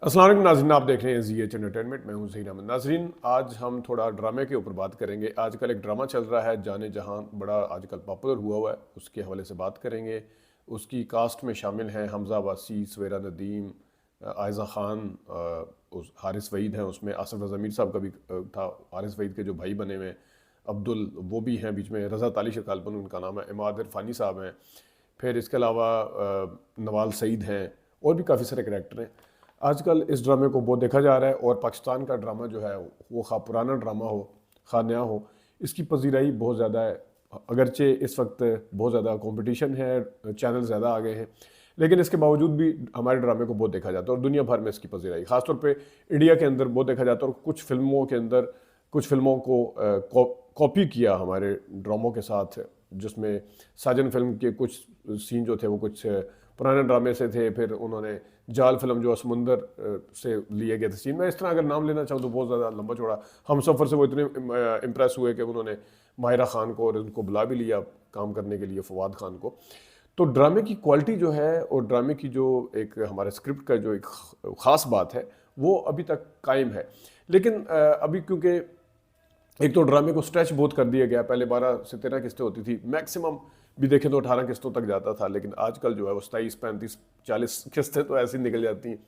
अस्सलाम वालेकुम नाज़रीन, आप देख रहे हैं ज़ी एच एंटरटेनमेंट। मैं हूं ज़हीर अहमद। नाज़रीन, आज हम थोड़ा ड्रामे के ऊपर बात करेंगे। आजकल एक ड्रामा चल रहा है जाने जहां, बड़ा आजकल पॉपुलर हुआ है, उसके हवाले से बात करेंगे। उसकी कास्ट में शामिल हैं हमज़ा अब्बासी, सवेरा नदीम, आयज़ा ख़ान, उस हारिस वहीद हैं उसमें, आसिफ रज़ा मीर साहब का भी था। हारिस वहीद के जो भाई बने हुए हैं अब्दुल, वो भी हैं बीच में। रज़ा ताली शकालपन उनका नाम है। इमाद इरफानी साहब हैं। फिर इसके अलावा नवाल सईद हैं, और भी काफ़ी सारे करैक्टर हैं। आजकल इस ड्रामे को बहुत देखा जा रहा है, और पाकिस्तान का ड्रामा जो है वो खा पुराना ड्रामा हो खा नया हो, इसकी पजीराई बहुत ज़्यादा है। अगरचे इस वक्त बहुत ज़्यादा कंपटीशन है, चैनल ज़्यादा आ गए हैं, लेकिन इसके बावजूद भी हमारे ड्रामे को बहुत देखा जाता है और दुनिया भर में इसकी पजीराई, खासतौर पे इंडिया के अंदर बहुत देखा जाता है। और कुछ फिल्मों के अंदर, कुछ फिल्मों को कॉपी किया हमारे ड्रामों के साथ, जिसमें साजन फिल्म के कुछ सीन जो थे वो कुछ पुराने ड्रामे से थे। फिर उन्होंने जाल फिल्म जो समुंदर से लिए गए थे सीन, मैं इस तरह अगर नाम लेना चाहूँ तो बहुत ज़्यादा लंबा चौड़ा। हम सफ़र से वो इतने इम्प्रेस हुए कि उन्होंने माहिरा खान को और उनको बुला भी लिया काम करने के लिए, फवाद खान को। तो ड्रामे की क्वालिटी जो है और ड्रामे की जो एक हमारे स्क्रिप्ट का जो एक ख़ास बात है, वो अभी तक कायम है। लेकिन अभी क्योंकि एक तो ड्रामे को स्ट्रेच बहुत कर दिया गया। पहले 12 से 13 किस्तें होती थी, मैक्सिमम भी देखें तो 18 किस्तों तक जाता था, लेकिन आजकल जो है वो 27, 35, 40 किस्तें तो ऐसी निकल जाती हैं।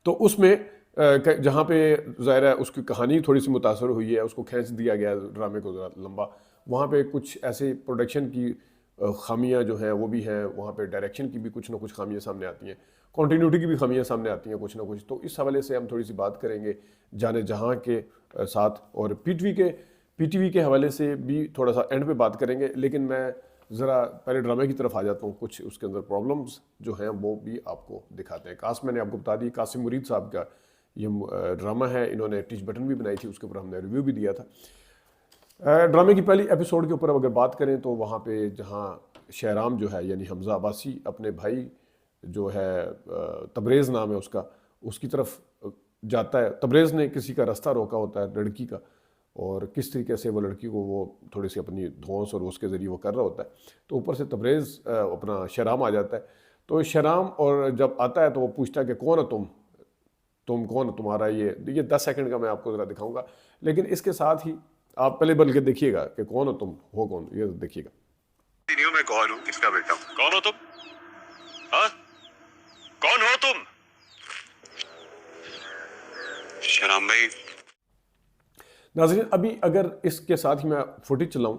तो उसमें जहाँ पे ज़ाहिर है उसकी कहानी थोड़ी सी मुतासर हुई है, उसको खींच दिया गया ड्रामे को ज़रा लंबा। वहाँ पे कुछ ऐसे प्रोडक्शन की खामियां जो हैं वो भी हैं, वहाँ पे डायरेक्शन की भी कुछ ना कुछ खामियां सामने आती हैं, कॉन्टीन्यूटी की भी खामियां सामने आती हैं कुछ ना कुछ। तो इस हवाले से हम थोड़ी सी बात करेंगे जाने जहाँ के साथ, और पीटीवी के हवाले से भी थोड़ा सा एंड पे बात करेंगे। लेकिन मैं ज़रा पहले ड्रामे की तरफ आ जाता हूँ। कुछ उसके अंदर प्रॉब्लम्स जो हैं वो भी आपको दिखाते हैं। कास्ट मैंने आपको बता दी, कासिम मुरीद साहब का ये ड्रामा है। इन्होंने टिच बटन भी बनाई थी, उसके ऊपर हमने रिव्यू भी दिया था। ड्रामे की पहली एपिसोड के ऊपर अगर बात करें तो वहाँ पे जहाँ शहराम जो है यानी हमज़ा अब्बासी अपने भाई जो है तबरेज़ नाम है उसका, उसकी तरफ जाता है। तबरेज़ ने किसी का रास्ता रोका होता है लड़की का, और किस तरीके से वो लड़की को वो थोड़ी सी अपनी धौंस और उसके ज़रिए वो कर रहा होता है। तो ऊपर से तबरेज़ अपना शहराम आ जाता है। तो शहराम और जब आता है तो वो पूछता है कि कौन हो तुम कौन हो, तुम्हारा ये 10 सेकंड का मैं आपको ज़रा दिखाऊंगा। लेकिन इसके साथ ही आप पहले बल्कि देखिएगा कि कौन हो तुम, हो कौन, ये देखिएगा। मैं कौन हूँ, किसका बेटा हूँ? कौन हो तुम? हाँ, कौन हो तुम? शराम भाई। नाज़रीन, अभी अगर इसके साथ ही मैं फुटेज चलाऊं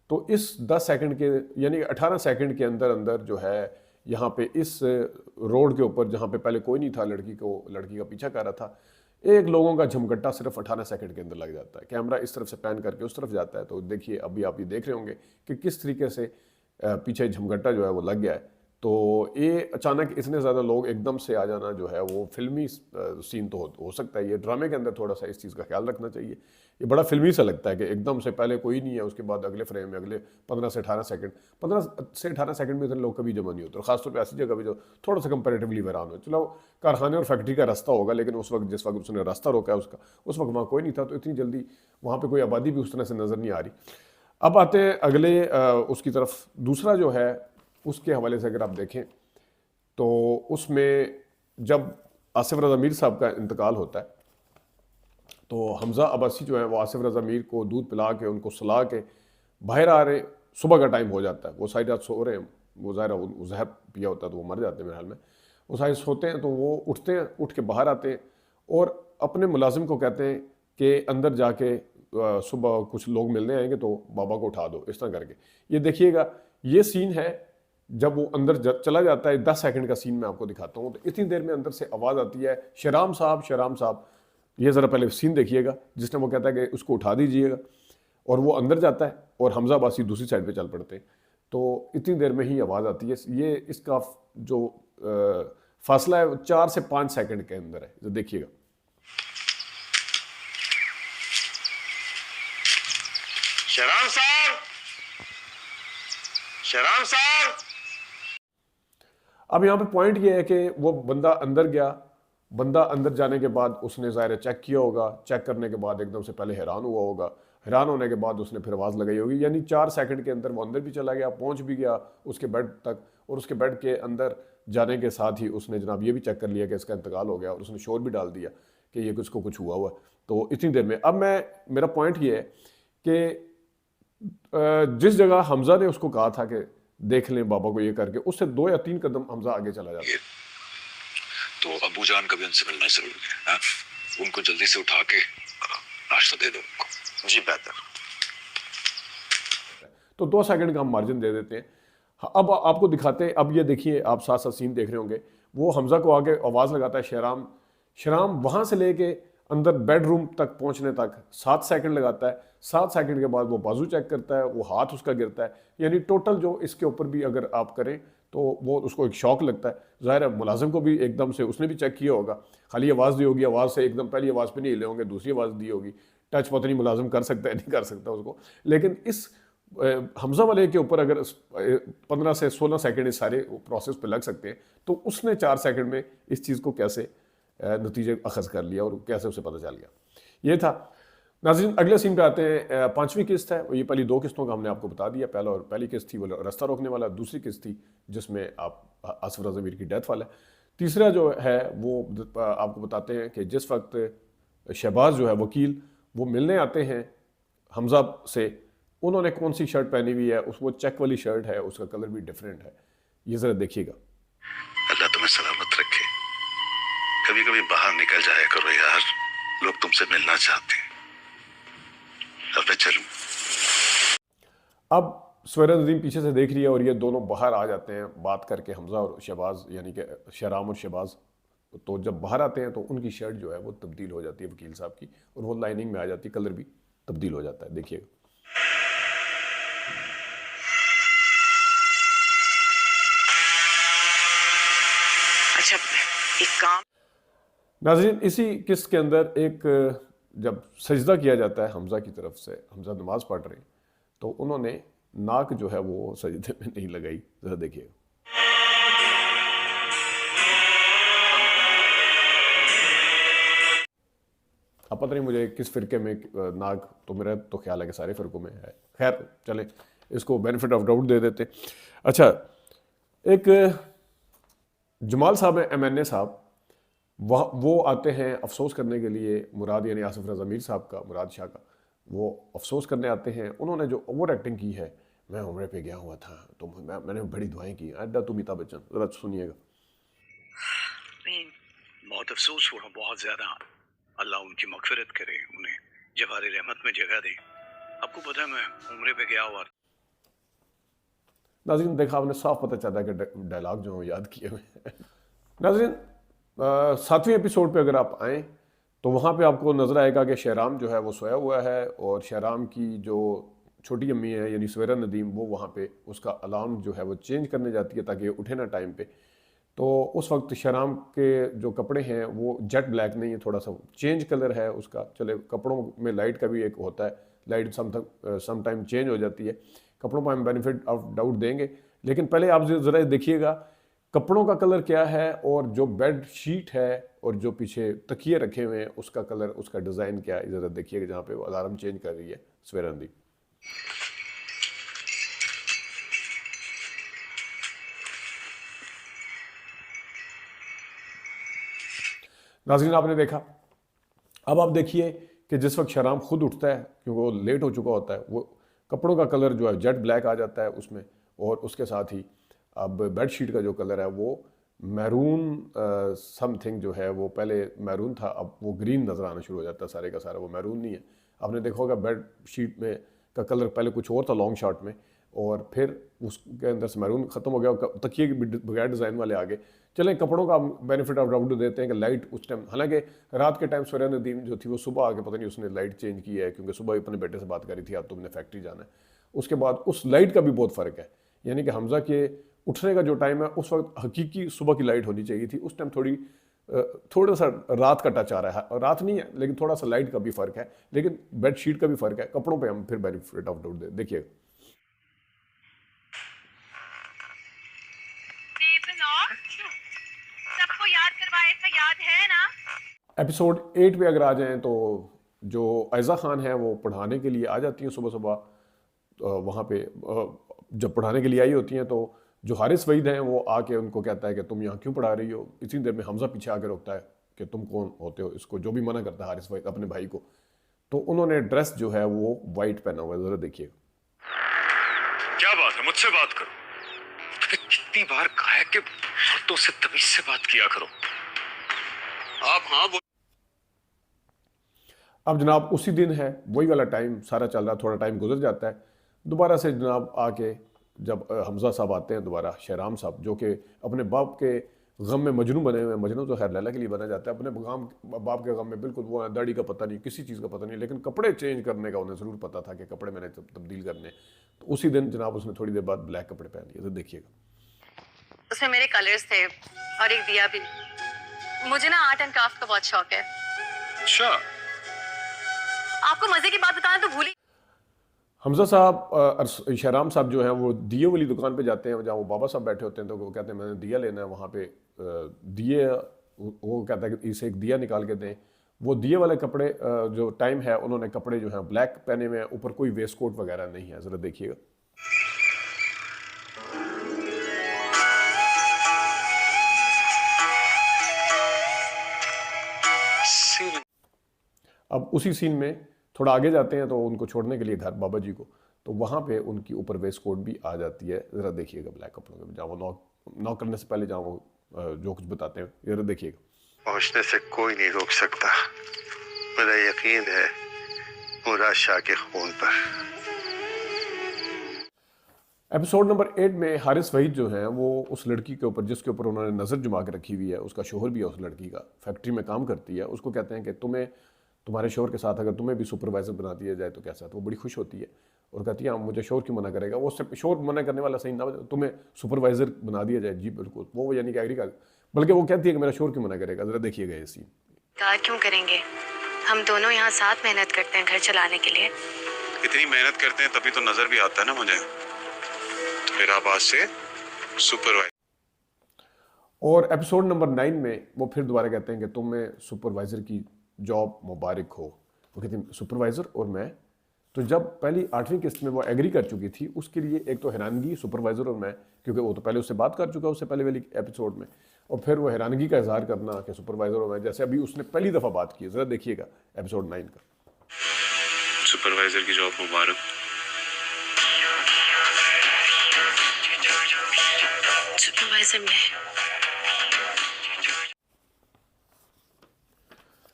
तो इस 10 सेकंड के यानी 18 सेकंड के अंदर अंदर जो है, यहाँ पे इस रोड के ऊपर जहाँ पे पहले कोई नहीं था, लड़की का पीछा कर रहा था, एक लोगों का झमघट्टा सिर्फ 18 सेकंड के अंदर लग जाता है। कैमरा इस तरफ से पैन करके उस तरफ जाता है। तो देखिए, अभी आप ये देख रहे होंगे कि किस तरीके से पीछे झमघट्टा जो है वो लग गया है। तो ये अचानक इतने ज़्यादा लोग एकदम से आ जाना जो है वो फिल्मी सीन तो हो सकता है। ये ड्रामे के अंदर थोड़ा सा इस चीज़ का ख्याल रखना चाहिए। ये बड़ा फिल्मी सा लगता है कि एकदम से पहले कोई नहीं है, उसके बाद अगले फ्रेम में अगले 15 से 18 सेकंड, 15 से 18 सेकंड में इतने लोग कभी जमा नहीं होते, और खासतौर पर ऐसी जगह पे जो थोड़ा सा कंपेरेटिवली वीरान हो। चलो, कारखाने और फैक्ट्री का रास्ता होगा, लेकिन उस वक्त जिस वक्त उसने रास्ता रोका है उसका, उस वक्त वहाँ कोई नहीं था, तो इतनी जल्दी वहाँ पर कोई आबादी भी उस तरह से नज़र नहीं आ रही। अब आते हैं अगले उसकी तरफ। दूसरा जो है उसके हवाले से अगर आप देखें तो उसमें जब आसिफ रज़ा मीर साहब का इंतकाल होता है तो हमज़ा अब्बासी जो है वो आसिफ रज़ा मीर को दूध पिला के, उनको सुला के बाहर आ रहे। सुबह का टाइम हो जाता है, वो सारी रात सो रहे हैं। वो ज़ाहिर वो जहर पिया होता है तो वो मर जाते हैं मेरे हाल में। वो सारे सोते हैं तो वो उठते हैं, उठ के बाहर आते हैं और अपने मुलाजिम को कहते हैं कि अंदर जाके सुबह कुछ लोग मिलने आएंगे तो बाबा को उठा दो, इस तरह करके। ये देखिएगा, ये सीन है जब वो अंदर चला जाता है। 10 सेकंड का सीन मैं आपको दिखाता हूँ। तो इतनी देर में अंदर से आवाज़ आती है, शराम साहब, शराम साहब। ये ज़रा पहले सीन देखिएगा जिसने वो कहता है कि उसको उठा दीजिएगा, और वो अंदर जाता है और हमज़ा अब्बासी दूसरी साइड पे चल पड़ते हैं। तो इतनी देर में ही आवाज़ आती है। ये इसका जो फासला है 4 से 5 सेकंड के अंदर है, जो देखिएगा। शराम साहब, शराम साहब। अब यहाँ पे पॉइंट ये है कि वो बंदा अंदर गया। बंदा अंदर जाने के बाद उसने ज़ाहिर चेक किया होगा। चेक करने के बाद एकदम से पहले हैरान हुआ होगा। हैरान होने के बाद उसने फिर आवाज़ लगाई होगी। यानी 4 सेकंड के अंदर वो अंदर भी चला गया, पहुँच भी गया उसके बेड तक, और उसके बेड के अंदर जाने के साथ ही उसने जनाब ये भी चेक कर लिया कि इसका इंतकाल हो गया और उसने शोर भी डाल दिया कि ये किसको कुछ हुआ हुआ है। तो इतनी देर में अब मेरा पॉइंट ये है कि जिस जगह हमजा ने उसको कहा था कि देख लें बाबा को ये करके, उससे 2 या 3 कदम हमजा आगे चला जाता है। तो अबू जान का भी उनसे मिलना जरूरी है। उनको जल्दी से उठा के नाश्ता दे दो उनको। जी बेहतर। तो 2 सेकंड का हम मार्जिन दे देते हैं। अब आपको दिखाते हैं, अब ये देखिए, आप साथ साथ सीन देख रहे होंगे, वो हमजा को आके आवाज़ लगाता है शहराम। शहराम वहाँ से लेके अंदर बेडरूम तक पहुँचने तक 7 सेकंड लगाता है। 7 सेकंड के बाद वो बाजू चेक करता है, वो हाथ उसका गिरता है, यानी टोटल जो इसके ऊपर भी अगर आप करें तो वो उसको एक शॉक लगता है। ज़ाहिर है मुलाजिम को भी एकदम से, उसने भी चेक किया होगा, खाली आवाज़ दी होगी, आवाज़ से एकदम पहली आवाज़ पे नहीं हिले होंगे, दूसरी आवाज़ दी होगी, टच पता नहीं मुलाजिम कर सकता है नहीं कर सकता उसको। लेकिन इस हमजा वाले के ऊपर अगर 15 से 16 सेकंड इस सारे प्रोसेस पे लग सकते हैं, तो उसने 4 सेकंड में इस चीज़ को कैसे नतीजे अखज़ कर लिया और कैसे उसे पता चल गया, ये था। नाज़रीन अगले सीन पे आते हैं। 5वीं किस्त है, ये पहली 2 किस्तों का हमने आपको बता दिया। पहली किस्त थी वो रास्ता रोकने वाला, दूसरी किस्त थी जिसमें आप आसिफ रज़ा मीर की डेथ वाला है। तीसरा जो है वो आपको बताते हैं कि जिस वक्त शहबाज जो है वकील वो मिलने आते हैं हमजा से, उन्होंने कौन सी शर्ट पहनी हुई है, वो चेक वाली शर्ट है, उसका कलर भी डिफरेंट है। ये ज़रा देखिएगा। अल्लाह तुम्हें सलामत रखे। कभी कभी बाहर निकल जाया करो यार, लोग तुमसे मिलना चाहते हैं। अब मैं चलूं। अब सवेरा नदीम पीछे से देख रही है और ये दोनों बाहर आ जाते हैं बात करके, हमजा और शहबाज, यानी कि शहराम और शहबाज। तो जब बाहर आते हैं तो उनकी शर्ट जो है वो तब्दील हो जाती है वकील साहब की, और वो लाइनिंग में आ जाती है, कलर भी तब्दील हो जाता है। देखिएगा। अच्छा एक काम। नाज़रीन इसी किस्त के अंदर एक जब सजदा किया जाता है हमजा की तरफ से, हमजा नमाज पढ़ रहे हैं, तो उन्होंने नाक जो है वो सजदे में नहीं लगाई। ज़रा देखिए। अब पता नहीं मुझे किस फ़िरके में नाक, तो मेरा तो ख्याल है कि सारे फ़िरकों में है। खैर चलें, इसको बेनिफिट ऑफ डाउट दे देते। अच्छा, एक जमाल साहब हैं, MNA साहब, वो आते हैं अफसोस करने के लिए, मुराद यानी आसिफ रज़ा मीर साहब का, मुराद शाह का, वो अफसोस करने आते हैं। उन्होंने जो ओवर एक्टिंग की है, मैं उम्रे पे गया हुआ था तो मैंने बड़ी दुआएं की, अड्डा तुम अमिताभ बच्चन, ज़रा सुनिएगा। बहुत अफसोस हुआ, बहुत ज़्यादा। अल्लाह उनकी मगफिरत करे, उन्हें जवारे रहमत में जगह दे। आपको पता है मैं उम्रे पे गया हुआ। नाज़रीन देखा आपने, साफ पता चलता है कि डायलॉग जो याद किए हुए हैं। नाज़रीन 7वें एपिसोड पे अगर आप आएँ तो वहाँ पे आपको नज़र आएगा कि शहराम जो है वो सोया हुआ है, और शहराम की जो छोटी अम्मी है यानी सवेरा नदीम, वो वहाँ पे उसका अलार्म जो है वो चेंज करने जाती है ताकि उठे ना टाइम पे। तो उस वक्त शहराम के जो कपड़े हैं वो जेट ब्लैक नहीं है, थोड़ा सा चेंज कलर है उसका। चले, कपड़ों में लाइट का भी एक होता है, लाइट सम टाइम चेंज हो जाती है। कपड़ों पर हम बेनिफिट ऑफ डाउट देंगे, लेकिन पहले आप ज़रा देखिएगा कपड़ों का कलर क्या है, और जो बेड शीट है और जो पीछे तकिए रखे हुए हैं उसका कलर, उसका डिज़ाइन क्या है, ज़रा देखिएगा जहाँ पे वो अलार्म चेंज कर रही है सवेरा नदीम। नाज़रीन आपने देखा। अब आप देखिए कि जिस वक्त शहराम खुद उठता है, क्योंकि वो लेट हो चुका होता है, वो कपड़ों का कलर जो है जेट ब्लैक आ जाता है उसमें, और उसके साथ ही अब बेडशीट का जो कलर है वो मैरून समथिंग जो है, वो पहले मैरून था, अब वो ग्रीन नज़र आना शुरू हो जाता है, सारे का सारा वो मैरून नहीं है। आपने देखा होगा बेड शीट में का कलर पहले कुछ और था लॉन्ग शॉट में, और फिर उसके अंदर से मैरून ख़त्म हो गया, तकिए के बगैर डिज़ाइन वाले आगे। चलें, कपड़ों का बेनिफिट ऑफ डाउट देते हैं कि लाइट उस टाइम, हालांकि रात के टाइम सवेरा नदीम जो थी वो सुबह आके पता नहीं उसने लाइट चेंज की है, क्योंकि सुबह अपने बेटे से बात करी थी आप तुमने फैक्ट्री जाना है। उसके बाद उस लाइट का भी बहुत फ़र्क है, यानी कि हमजा के उठने का जो टाइम है उस वक्त हकीकी सुबह की लाइट होनी चाहिए थी, उस टाइम थोड़ा सा रात का टच आ रहा है, रात नहीं है लेकिन थोड़ा सा लाइट का भी फ़र्क है, लेकिन बेड शीट का भी फ़र्क है। कपड़ों पे हम फिर बेनिफिट ऑफ डाउट देखिएगा। सबको याद करवाया था, याद है ना? एपिसोड 8 पे अगर आ जाएं तो जो ऐज़ा खान है वो पढ़ाने के लिए आ जाती हैं सुबह सुबह। वहाँ पे जब पढ़ाने के लिए आई होती हैं तो जो हारिस वहीद हैं वो आके उनको कहता है कि तुम यहाँ क्यों पढ़ा रही हो। इसी देर में हमजा पीछे आके रोकता है कि तुम कौन होते हो, इसको जो भी मना करता है हारिस वहीद अपने भाई को। तो उन्होंने ड्रेस जो है वो वाइट पहना हुआ है, जरा देखिए। क्या बात है, मुझसे बात करो। तुम्हें कितनी बार कहा है कि औरतों से तमीज से बात किया करो। आप हाँ बोल। अब जनाब उसी दिन है, वही वाला टाइम सारा चल रहा, थोड़ा टाइम गुजर जाता है, दोबारा से जनाब आके जब हमजा साहब आते हैं दोबारा, शहराम साहब जो कि अपने बाप के गम में मजनू बने हुए हैं। मजनू तो खैर लैला के लिए बना जाता है, अपने बाप के गम में बिल्कुल वो दाढ़ी का पता नहीं, किसी चीज़ का पता नहीं, लेकिन कपड़े चेंज करने का उन्हें ज़रूर पता था कि कपड़े मैंने तब्दील करने। तो उसी दिन जनाब उसने थोड़ी देर बाद ब्लैक कपड़े पहन लिए। तो देखिएगा, उसमें मेरे कलर्स थे और एक दिया भी। मुझे ना आर्ट एंड क्राफ्ट का बहुत शौक है। अच्छा, आपको मजे की बात बताना तो भूल ही। हमजा साहब शहराम साहब जो हैं वो दिए वाली दुकान पे जाते हैं, जहाँ वो बाबा साहब बैठे होते हैं। तो वो कहते हैं मैंने दिया लेना है, वहाँ पे दिए, वो कहता है कि इसे एक दिया निकाल के दें। वो दिए वाले कपड़े जो टाइम है, उन्होंने कपड़े जो हैं ब्लैक पहने हुए हैं, ऊपर कोई वेस्ट कोट वगैरह नहीं है। ज़रा देखिएगा, अब उसी सीन में थोड़ा आगे जाते हैं तो उनको छोड़ने के लिए घर बाबा जी को, तो वहाँ पे उनकी ऊपर वेस्ट कोट भी आ जाती है। ज़रा देखिएगा ब्लैक कपड़ों में, जहाँ वो नॉक करने से पहले जहाँ वो जो कुछ बताते हैं, ज़रा देखिएगा। पहुंचने से कोई नहीं रोक सकता, मेरा यकीन है मुराद शाह के खून पर। एपिसोड नंबर 8 में हारिस वहीद जो हैं वो उस लड़की के ऊपर, जिसके ऊपर उन्होंने नज़र जुमा के रखी हुई है, उसका शोहर भी है उस लड़की का, फैक्ट्री में काम करती है, उसको कहते हैं कि तुम्हें, तुम्हारे शोहर के साथ अगर तुम्हें भी सुपरवाइज़र बना दिया जाए तो कैसा। तो वो बड़ी खुश होती है और कहती है हाँ, मुझे शोहर क्यों मना करेगा। वो शोहर मना करने वाला सही ना, तुम्हें सुपरवाइज़र बना दिया जाए। जी बिल्कुल, वो यानी कि एग्री कर, बल्कि वो कहती है कि मेरा शोहर क्यों मना करेगा। ज़रा देखिएगा ये सीन। कार क्यों करेंगे, हम दोनों यहाँ साथ मेहनत करते हैं घर चलाने के लिए। इतनी मेहनत करते हैं तभी तो नजर भी आता है ना मुझे। तो फिर आप आज से सुपरवाइजर। और एपिसोड नंबर 9 में वो फिर दोबारा कहते हैं कि तुम्हें सुपरवाइज़र की जॉब मुबारक हो। वो कहते हैं सुपरवाइज़र और मैं। तो जब पहली 8वीं किस्त में वो एग्री कर चुकी थी, उसके लिए एक तो हैरानगी सुपरवाइज़र और मैं, क्योंकि वो तो पहले उससे बात कर चुका उससे पहले वाली एपिसोड में, और फिर वो हैरानगी का इजहार करना कि सुपरवाइज़र और मैं, जैसे अभी उसने पहली दफ़ा बात की। ज़रा देखिएगा एपिसोड 9 का। सुपरवाइजर की जॉब मुबारक। सुपरवाइजर में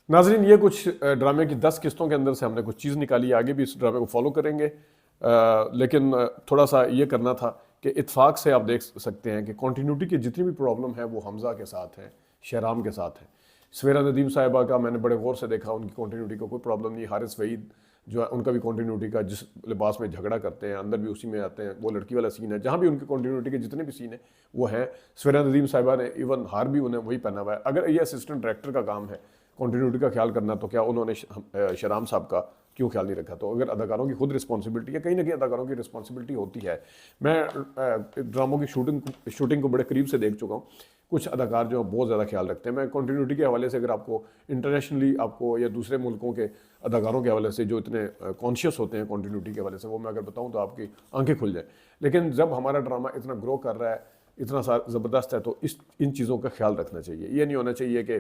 नाजरीन, ये कुछ ड्रामे की 10 किस्तों के अंदर से हमने कुछ चीज़ निकाली है, आगे भी इस ड्रामे को फॉलो करेंगे। लेकिन थोड़ा सा ये करना था कि इत्फाक से आप देख सकते हैं कि कॉन्टीन्यूटी की जितनी भी प्रॉब्लम है वो हमजा के साथ है, शहराम के साथ है। सवेरा नदीम साहिबा का मैंने बड़े गौर से देखा, उनकी कॉन्टीन्यूटी का कोई प्रॉब्लम नहीं। हारिस वहीद जो है उनका भी कॉन्टीन्यूटी का, जिस लिबास में झगड़ा करते हैं अंदर भी उसी में आते हैं, वो लड़की वाला सीन है। जहाँ भी उनकी कॉन्टीन्यूटी के जितने भी सीन है वो हैं। सवेरा नदीम साहिबा ने इवन हार भी उन्हें वही पहना हुआ है। अगर ये असिस्टेंट डायरेक्टर का काम है कॉन्टीन्यूटी का ख्याल करना, तो क्या उन्होंने शहराम साहब का क्यों ख्याल नहीं रखा। तो अगर अदाकारों की खुद रिस्पॉन्सिबिलिटी है, कहीं ना कहीं अदाकारों की रिस्पॉन्सिबिलिटी होती है। मैं ड्रामों की शूटिंग को बड़े करीब से देख चुका हूँ। कुछ अदाकार जो बहुत ज़्यादा ख्याल रखते हैं। मैं कॉन्टीन्यूटी के हवाले से, अगर आपको इंटरनेशनली आपको या दूसरे मुल्कों के अदाकारों के हवाले से जो इतने कॉन्शियस होते हैं कॉन्टीन्यूटी के हवाले से, वो मैं अगर बताऊँ तो आपकी आंखें खुल जाए। लेकिन जब हमारा ड्रामा इतना ग्रो कर रहा है, इतना ज़बरदस्त है, तो इन चीज़ों का ख्याल रखना चाहिए। ये नहीं होना चाहिए कि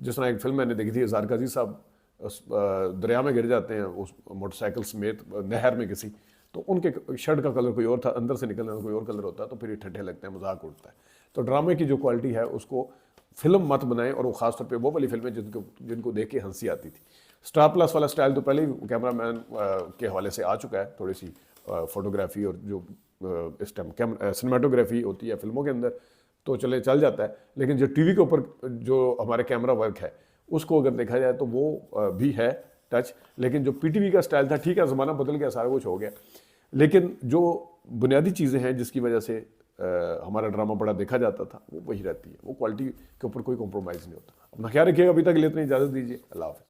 जिस तरह एक फिल्म मैंने देखी थी, ज़ारकाजी साहब दरिया में गिर जाते हैं उस मोटरसाइकिल समेत नहर में किसी, तो उनके शर्ट का कलर कोई और था, अंदर से निकलने का कोई और कलर होता है, तो फिर ये ठट्ठे लगते हैं, मजाक उड़ता है। तो ड्रामे की जो क्वालिटी है उसको फिल्म मत बनाएं, और वो खासतौर पे वो वाली फिल्में जिनको देख के हंसी आती थी। स्टार प्लस वाला स्टाइल तो पहले ही कैमरा मैन के हवाले से आ चुका है। थोड़ी सी फोटोग्राफी और जो इस टाइम सिनेमाटोग्राफी होती है फिल्मों के अंदर तो चल जाता है, लेकिन जो टीवी के ऊपर जो हमारे कैमरा वर्क है उसको अगर देखा जाए तो वो भी है टच। लेकिन जो पीटीवी का स्टाइल था, ठीक है ज़माना बदल गया, सारा कुछ हो गया, लेकिन जो बुनियादी चीज़ें हैं जिसकी वजह से हमारा ड्रामा बड़ा देखा जाता था वो वही रहती है। वो क्वालिटी के ऊपर कोई कॉम्प्रोमाइज़ नहीं होता। अपना ख्याल रखिएगा। अभी तक के लिए इतनी इजाज़त दीजिए। अल्लाह हाफ़िज़।